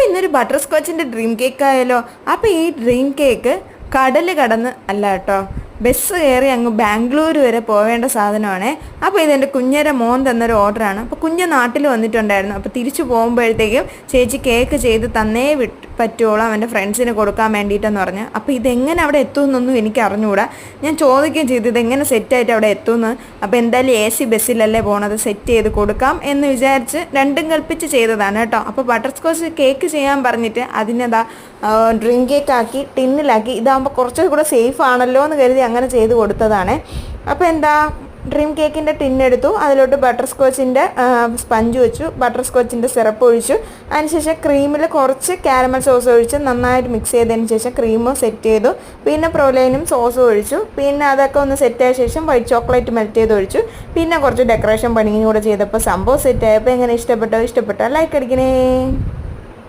അപ്പോൾ ഇന്നൊരു butter സ്കോച്ചിൻ്റെ dream cake ആയാലോ. അപ്പോൾ ഈ ഡ്രീം കേക്ക് കടൽ കടന്ന് അല്ല കേട്ടോ, ബസ് കയറി അങ്ങ് ബാംഗ്ലൂർ വരെ പോവേണ്ട സാധനമാണ്. അപ്പോൾ ഇതെൻ്റെ കുഞ്ഞരെ മോൻ തന്നൊരു ഓർഡറാണ്. അപ്പോൾ കുഞ്ഞ് നാട്ടിൽ വന്നിട്ടുണ്ടായിരുന്നു. അപ്പോൾ തിരിച്ചു പോകുമ്പോഴത്തേക്കും ചേച്ചി കേക്ക് ചെയ്ത് തന്നേ പറ്റുള്ളൂ അവൻ്റെ ഫ്രണ്ട്സിന് കൊടുക്കാൻ വേണ്ടിയിട്ടെന്ന് പറഞ്ഞു. അപ്പോൾ ഇതെങ്ങനെ അവിടെ എത്തുമെന്നൊന്നും എനിക്ക് അറിഞ്ഞുകൂടാ. ഞാൻ ചോദിക്കുകയും ചെയ്തു ഇതെങ്ങനെ സെറ്റായിട്ട് അവിടെ എത്തുമെന്ന്. അപ്പോൾ എന്തായാലും AC ബസ്സിലല്ലേ പോണത്, സെറ്റ് ചെയ്ത് കൊടുക്കാം എന്ന് വിചാരിച്ച് രണ്ടും കൽപ്പിച്ച് ചെയ്തതാണ് കേട്ടോ. അപ്പോൾ ബട്ടർ സ്കോച്ച് കേക്ക് ചെയ്യാൻ പറഞ്ഞിട്ട് അതിനെതാ ഡ്രീം കേക്ക് ആക്കി ടിന്നിലാക്കി. ഇതാകുമ്പോൾ കുറച്ചുകൂടെ സേഫ് ആണല്ലോ എന്ന് കരുതി അങ്ങനെ ചെയ്ത് കൊടുത്തതാണ്. അപ്പോൾ എന്താ, ഡ്രീം കേക്കിൻ്റെ ടിന്നെടുത്തു, അതിലോട്ട് ബട്ടർ സ്കോച്ചിൻ്റെ സ്പഞ്ച് വെച്ചു, ബട്ടർ സ്കോച്ചിൻ്റെ സിറപ്പ് ഒഴിച്ചു, അതിനുശേഷം ക്രീമിൽ കുറച്ച് കാരമൽ സോസ് ഒഴിച്ച് നന്നായിട്ട് മിക്സ് ചെയ്തതിന് ശേഷം ക്രീമും സെറ്റ് ചെയ്തു. പിന്നെ പ്രൊലൈനും സോസും ഒഴിച്ചു. പിന്നെ അതൊക്കെ ഒന്ന് സെറ്റായ ശേഷം വൈറ്റ് ചോക്ലേറ്റ് മെൽറ്റ് ചെയ്ത് ഒഴിച്ചു. പിന്നെ കുറച്ച് ഡെക്കറേഷൻ പണിയും കൂടെ ചെയ്തപ്പോൾ സംഭവം സെറ്റായപ്പോൾ എങ്ങനെ ഇഷ്ടപ്പെട്ടോ ലൈക്ക് അടിക്കണേ.